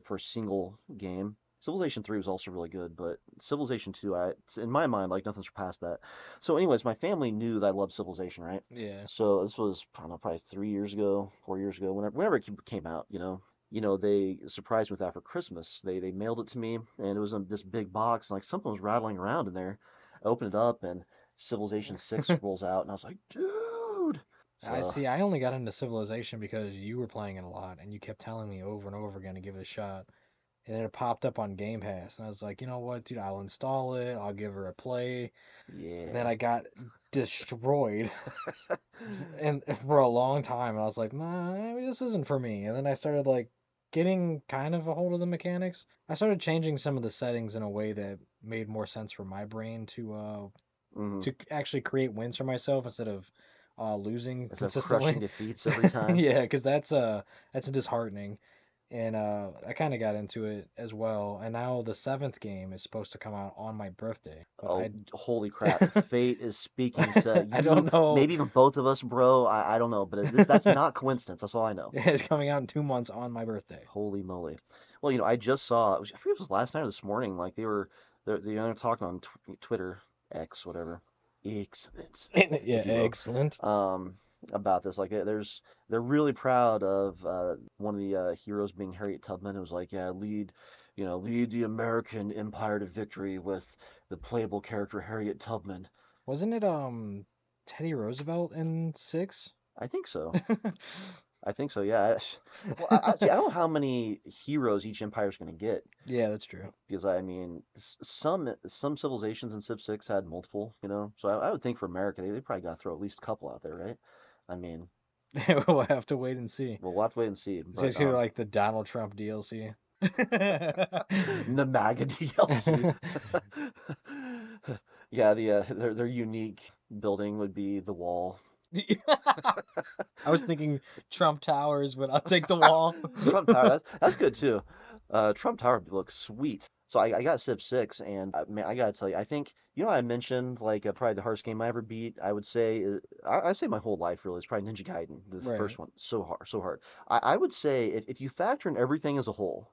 for a single game. Civilization 3 was also really good, but Civilization 2, in my mind, like nothing surpassed that. So, anyways, my family knew that I loved Civilization, right? Yeah. So this was, I don't know, probably 3 years ago, 4 years ago, whenever it came out, they surprised me with that for Christmas. They mailed it to me, and it was in this big box, and like something was rattling around in there. I opened it up, and Civilization 6 rolls out, and I was like, dude. I So see. I only got into Civilization because you were playing it a lot, and you kept telling me over and over again to give it a shot. And then it popped up on Game Pass, and I was like, you know what, dude, I'll install it. I'll give her a play. And then yeah, I got destroyed, and for a long time, and I was like, nah, maybe this isn't for me. And then I started like getting kind of a hold of the mechanics. I started changing some of the settings in a way that made more sense for my brain Hmm. to actually create wins for myself instead of losing Instead of crushing consistently. defeats every time. Yeah, because that's disheartening. And I kind of got into it as well. And now the seventh game is supposed to come out on my birthday, but Oh, holy crap. Fate is speaking to I you, don't know. maybe even both of us, bro. I don't know, but that's not coincidence. That's all I know. It's coming out in 2 months on my birthday. Holy moly. Well, I just saw, I forget if it was last night or this morning, like they're talking on Twitter, X, whatever. Excellent, Yeah, if you will. excellent. Um, about this. Like, they're really proud of one of the heroes being Harriet Tubman. It was like, yeah, lead the American Empire to victory with the playable character Harriet Tubman. Wasn't it Teddy Roosevelt in six? I think so. I think so. Yeah. Well, see, I don't know how many heroes each empire is going to get Yeah, that's true. because I mean, some civilizations in Civ 6 had multiple. So I would think for America they probably got to throw at least a couple out there, right? I mean, We'll have to wait and see. we'll have to wait and see. It's But just here like the Donald Trump DLC. the MAGA DLC. Yeah, their unique building would be the wall. I was thinking Trump Towers, but I'll take the wall. Trump Tower, that's good too. Trump Tower looks sweet. So I got Civ 6, and man, I gotta tell you, I think I mentioned like probably the hardest game I ever beat. I would say I'd say my whole life really is probably Ninja Gaiden, the Right. first one. So hard, so hard. I would say if you factor in everything as a whole,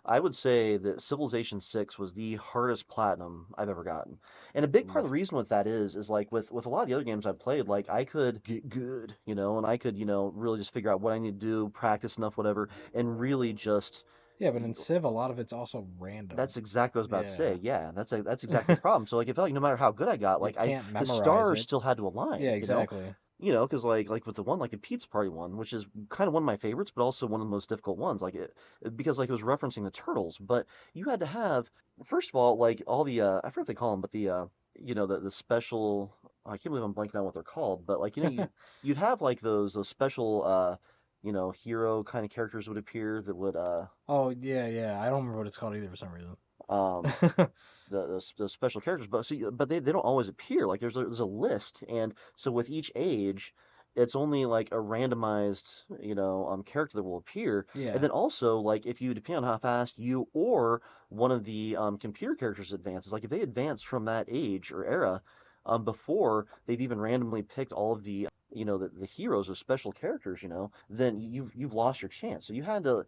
I would say that Civilization 6 was the hardest platinum I've ever gotten. And a big part of the Oof. reason with that is like with a lot of the other games I've played, like I could get good, and I could, really just figure out what I need to do, practice enough, whatever, and really just Yeah, but in Civ, a lot of it's also random. that's exactly what I was about to say. Yeah. Yeah, that's exactly the problem. So like it felt like no matter how good I got, You like can't the memorize stars it. still had to align, Yeah, exactly. because like with the one like the Pizza Party one, which is kind of one of my favorites, but also one of the most difficult ones, like because like it was referencing the turtles, but you had to have first of all like all the I forget what they call them, but the special I can't believe I'm blanking on what they're called, but like you'd have like those special hero kind of characters would appear that would Oh, yeah, yeah. I don't remember what it's called either for some reason. um the special characters, but but they don't always appear. Like there's a list, and so with each age, it's only like a randomized character that will appear, and Yeah. then also like if you depend on how fast you or one of the computer characters advances, like if they advance from that age or era, before they've even randomly picked all of the the heroes or special characters, then you've lost your chance. So you had to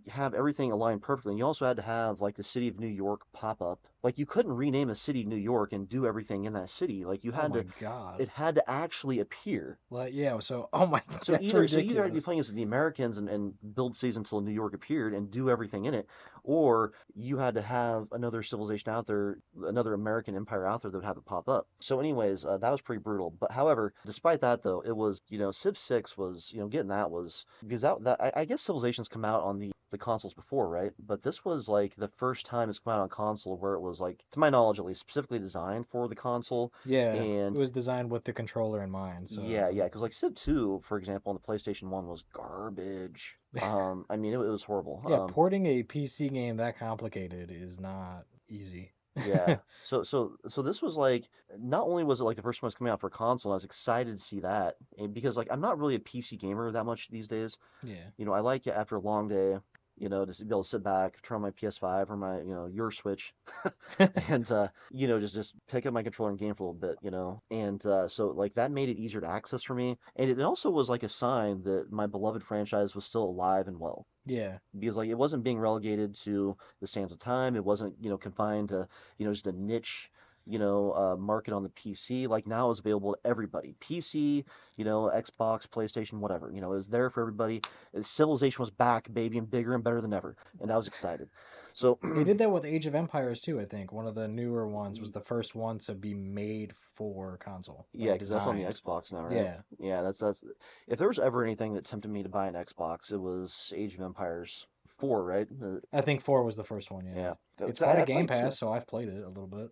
have everything aligned perfectly. And you also had to have like the city of New York pop up. Like you couldn't rename a city New York and do everything in that city. Like you Oh had my to, God. it had to actually appear. Well, yeah, so, oh my, So that's either had to be ridiculous. playing as the Americans and build cities until New York appeared and do everything in it, or you had to have another civilization out there, another American empire out there that would have it pop up. So, anyways, that was pretty brutal. But however, despite that though, it was Civ 6 was getting that was because that I guess civilizations come out on the consoles before, right? But this was like the first time it's come out on console where it was like, to my knowledge at least, specifically designed for the console. Yeah, it And was designed with the controller in mind, yeah, so yeah, because like Civ 2, for example, on the PlayStation 1 was garbage. I mean, it was horrible. yeah, porting a PC game that complicated is not easy. Yeah. So this was like not only was it like the first one was coming out for console, I was excited to see that because like I'm not really a PC gamer that much these days. Yeah. I like it after a long day, just to be able to sit back, turn on my PS5 or my, your Switch, and just pick up my controller and game for a little bit, And so like that made it easier to access for me, and it also was like a sign that my beloved franchise was still alive and well. Yeah. Because like it wasn't being relegated to the sands of time. It wasn't, confined to, just a niche, market on the PC. Like now it's available to everybody. PC, Xbox, PlayStation, whatever. It was there for everybody. Civilization was back, baby, and bigger and better than ever. And I was excited. So They did that with Age of Empires too, I think. One of the newer ones was the first one to be made for console, yeah, like because that's on the designed. Xbox now, right? Yeah. Yeah, that's if there was ever anything that tempted me to buy an Xbox, it was Age of Empires 4, right? I think 4 was the first one, yeah. Yeah. It's 'Cause part I of Game played 2. Pass, so I've played it a little bit.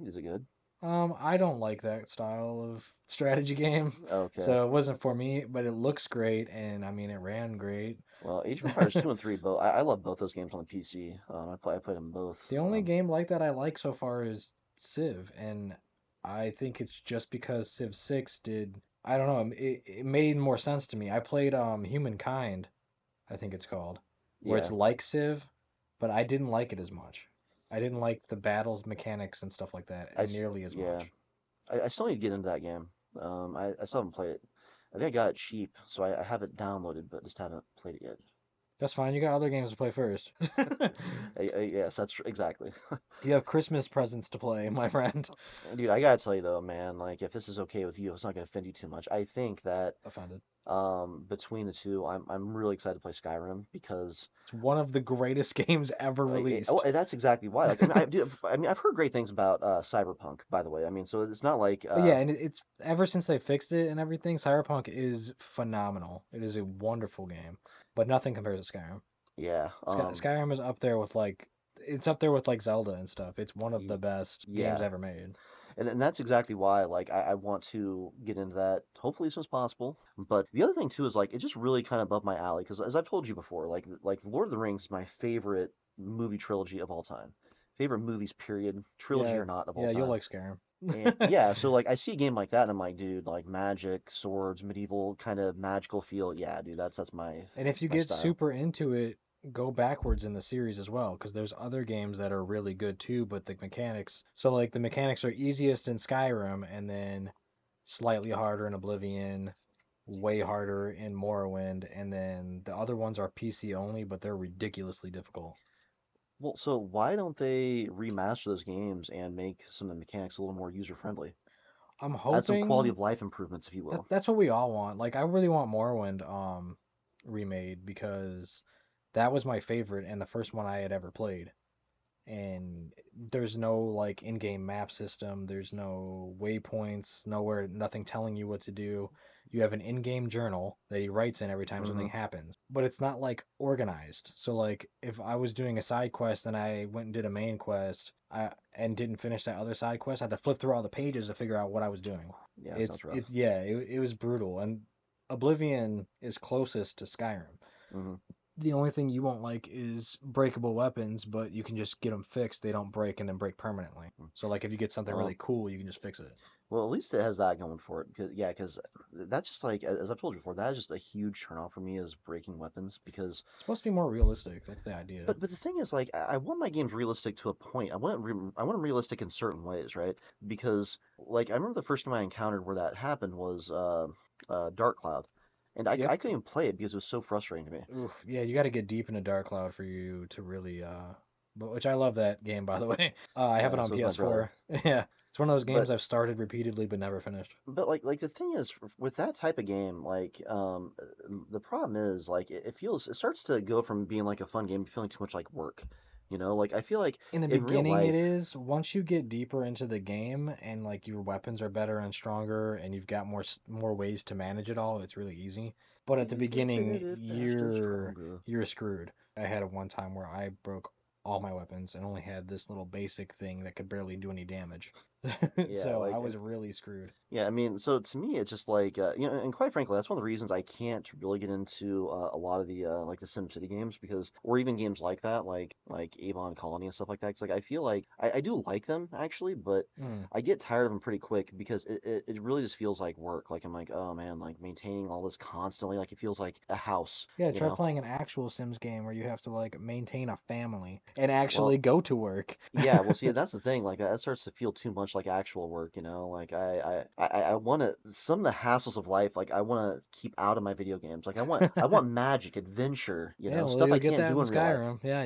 Is it good? I don't like that style of strategy game, Okay. so it wasn't for me, but it looks great, and I mean, it ran great. Well, Age of Empires 2 and 3, both I love both those games on the PC. I played them both. The only game like that I like so far is Civ, and I think it's just because Civ 6 did, I don't know, it made more sense to me. I played Humankind, I think it's called, where it's Yeah, like Civ, but I didn't like it as much. I didn't like the battles mechanics and stuff like that nearly as yeah. much. I still need to get into that game. I still haven't played it. I think I got it cheap, so I have it downloaded, but just haven't played it yet. That's fine. You got other games to play first. Yes, exactly. You have Christmas presents to play, my friend. Dude, I gotta tell you though, man, like if this is okay with you, if it's not gonna offend you too much. I think that Offended. between the two, I'm really excited to play Skyrim because It's one of the greatest games ever oh, released. that's exactly why. Like, I mean, I've heard great things about Cyberpunk, by the way. I mean, so it's not like Oh yeah, and it's ever since they fixed it and everything, Cyberpunk is phenomenal. It is a wonderful game, but nothing compares to Skyrim. yeah, Skyrim is up there with like it's up there with like Zelda and stuff. It's one of the y- best games yeah, ever made. and that's exactly why like I want to get into that hopefully as soon as possible. But the other thing too is like it just really kind of above my alley because as I've told you before, like Lord of the Rings is my favorite movie trilogy of all time, favorite movies period, trilogy Yeah, or not of all yeah, you'll time. like Skyrim. And yeah, so like I see a game like that and I'm like, dude, like magic, swords, medieval kind of magical feel. Yeah, dude, that's And if you my get style. super into it, go backwards in the series as well, because there's other games that are really good too, but the mechanics. So like the mechanics are easiest in Skyrim, and then slightly harder in Oblivion, way harder in Morrowind, and then the other ones are PC only, but they're ridiculously difficult. Well, so why don't they remaster those games and make some of the mechanics a little more user friendly? I'm Add some quality hoping of life improvements, if you that will. that's what we all want. Like I really want Morrowind remade because that was my favorite and the first one I had ever played. And there's no like in-game map system, there's no waypoints, nowhere, nothing telling you what to do. You have an in-game journal that he writes in every time something Hmm. happens, but it's not like organized. So like if I was doing a side quest and I went and did a main quest, and didn't finish that other side quest, I had to flip through all the pages to figure out what I was doing. Yeah, It's sounds rough. it's yeah, it was brutal. And Oblivion is closest to Skyrim. Hmm. The only thing you won't like is breakable weapons, but you can just get them fixed. They don't break and then break permanently. So like if you get something really Well, cool, you can just fix it. well, at least it has that going for it. Because yeah, because that's just like as I've told you before, that is just a huge turnoff for me is breaking weapons. Because It's supposed to be more realistic. That's the idea. but the thing is like I want my games realistic to a point. I want them realistic in certain ways, right? Because like I remember the first time I encountered where that happened was Dark Cloud, and Yep. I couldn't even play it because it was so frustrating to me. Oof. Yeah, you got to get deep into Dark Cloud for you to really but which I love that game by the way. I have it on So is my brother. PS4. Yeah. It's one of those games But I've started repeatedly but never finished. like the thing is with that type of game, like the problem is like it feels it starts to go from being like a fun game to feeling too much like work. You know, like I feel like In the in real beginning it life, is. Once you get deeper into the game and like your weapons are better and stronger and you've got more ways to manage it all, it's really easy. But at the you get beginning, better, faster, you're stronger. you're screwed. I had it one time where I broke all my weapons and only had this little basic thing that could barely do any damage. Yeah, So I like was really screwed. yeah, I mean, so to me, it's just like you know, and quite frankly, that's one of the reasons I can't really get into a lot of the like the SimCity games because, or even games like that, like Avon Colony and stuff like that. 'Cause, like I feel like I do like them actually, but Mm. I get tired of them pretty quick because it really just feels like work. Like I'm like, oh man, like maintaining all this constantly, like it feels like a house, Yeah, you try know? playing an actual Sims game where you have to like maintain a family and actually Well, go to work. yeah, well, see, that's the thing. Like, that starts to feel too much like actual work, you know? Like, I want to, some of the hassles of life, like, I want to keep out of my video games. Like, I want magic, adventure, you Yeah, know, well, stuff you'll I get can't that do in in real life. Skyrim. Yeah,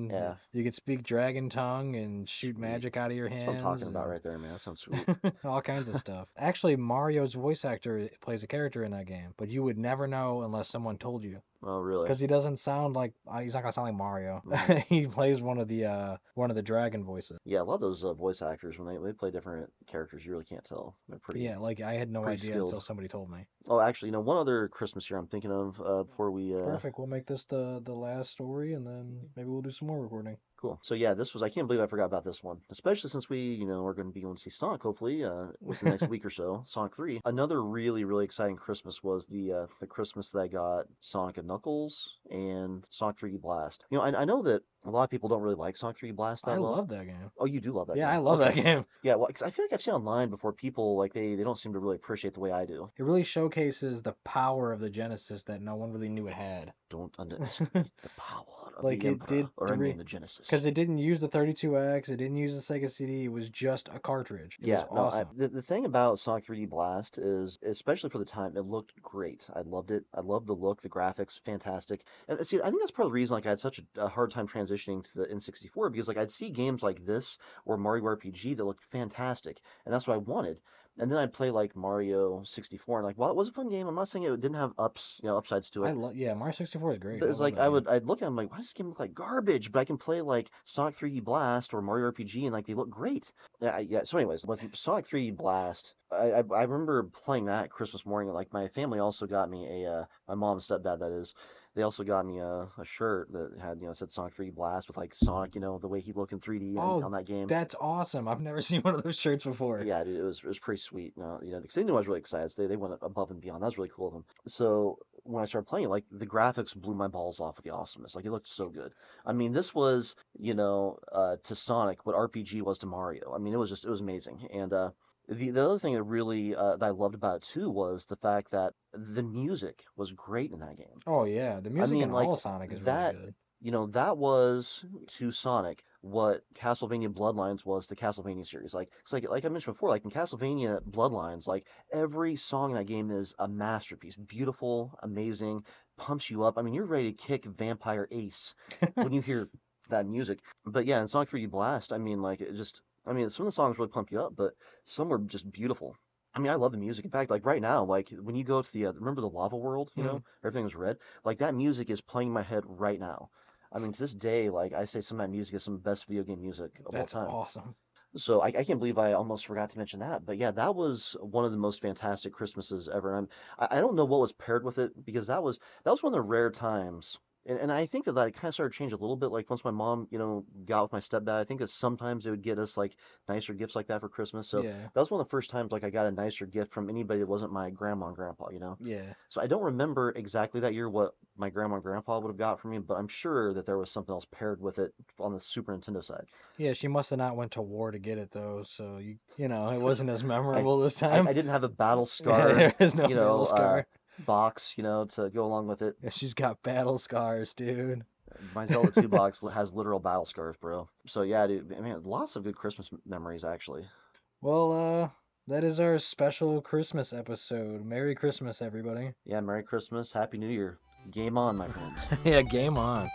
Yeah, you can speak dragon tongue and shoot sweet. magic out of your That's what I'm hands talking about and right there, man. That sounds sweet. all kinds of stuff. Actually, Mario's voice actor plays a character in that game, but you would never know unless someone told you. Oh, really? Because he doesn't sound like he's not gonna sound like Mario. Hmm. He plays one of the dragon voices. Yeah, a lot of those voice actors, when they play different characters, you really can't tell. They're Yeah, like I had no pretty idea skilled. until somebody told me. Oh, actually, you know, one other Christmas here I'm thinking of before we Perfect. We'll make this the last story, and then maybe we'll do some more recording. Cool. So yeah, this was I can't believe I forgot about this one, especially since we are going to be going to see Sonic hopefully within the next week or so. Sonic 3. Another really really exciting Christmas was the Christmas that I got Sonic and Knuckles and Sonic 3D Blast. I know that a lot of people don't really like Sonic 3D Blast I that well. love that game. Oh, you do love that Yeah, I game. love that Okay. game. Yeah, well, 'cause I feel like I've seen online before people like they don't seem to really appreciate the way I do. It really showcases the power of the Genesis that no one really knew it had. Don't underestimate the power of Like the it Emperor, did or I mean three, the because Genesis. it didn't use the 32X, it didn't use the Sega CD, it was just a cartridge. It was Yeah, no, awesome. the thing about Sonic 3D Blast is, especially for the time, it looked great. I loved it. I loved the look, the graphics, fantastic. And see, I think that's part of the reason like I had such a hard time transitioning to the N64 because like I'd see games like this or Mario RPG that looked fantastic, and that's what I wanted. And then I'd play like Mario 64, and like while it was a fun game, I'm not saying it didn't have upsides to I it. love, yeah, Mario 64 is great. But I it's love like that game. I'd look at them like, why does this game look like garbage? But I can play like Sonic 3D Blast or Mario RPG and like they look great. Yeah. So, anyways, with Sonic 3D Blast, I remember playing that Christmas morning. Like my family also got me my mom and stepdad that is. They also got me a shirt that had said Sonic 3D Blast with like Sonic, the way he looked in 3D Oh, on that game. that's awesome. I've never seen one of those shirts before. Yeah, dude, it was pretty sweet. Because they knew I was really excited. So they went above and beyond. That was really cool of them. So when I started playing, like the graphics blew my balls off with the awesomeness. Like it looked so good. I mean, this was to Sonic what RPG was to Mario. I mean, it was amazing. And the other thing that really that I loved about it too was the fact that the music was great in that game. Oh yeah, the I music in mean, like all Sonic is really that, good. that was to Sonic what Castlevania Bloodlines was to Castlevania series. Like it's like I mentioned before, like in Castlevania Bloodlines, like every song in that game is a masterpiece, beautiful, amazing, pumps you up. I mean, you're ready to kick Vampire Ace when you hear that music. But yeah, in Sonic 3D Blast, I mean, like it just, I mean, some of the songs really pump you up, but some were just beautiful. I mean, I love the music. In fact, like right now, like when you go to the remember the lava world, Hmm, everything was red. Like that music is playing in my head right now. I mean, to this day, like I say, some of that music is some of the best video game music of all that's time. awesome. So I can't believe I almost forgot to mention that. But yeah, that was one of the most fantastic Christmases ever. And I don't know what was paired with it because that was one of the rare times. And I think that kind of started to change a little bit. Like once my mom, got with my stepdad, I think that sometimes they would get us like nicer gifts like that for Christmas. So Yeah, that was one of the first times like I got a nicer gift from anybody that wasn't my grandma and grandpa. yeah. So I don't remember exactly that year what my grandma and grandpa would have got for me, but I'm sure that there was something else paired with it on the Super Nintendo side. Yeah, she must have not went to war to get it though, so it wasn't as I, memorable this I time. I didn't have a battle Yeah, scar, there is no you battle know, uh, scar. box, to go along with it. Yeah, she's got battle scars, dude. My Zelda 2 box has literal battle scars, bro. So yeah, dude, I mean, lots of good Christmas memories actually. Well, that is our special Christmas episode. Merry Christmas, everybody. Yeah, Merry Christmas, Happy New Year. Game on, my friends. Yeah, game on.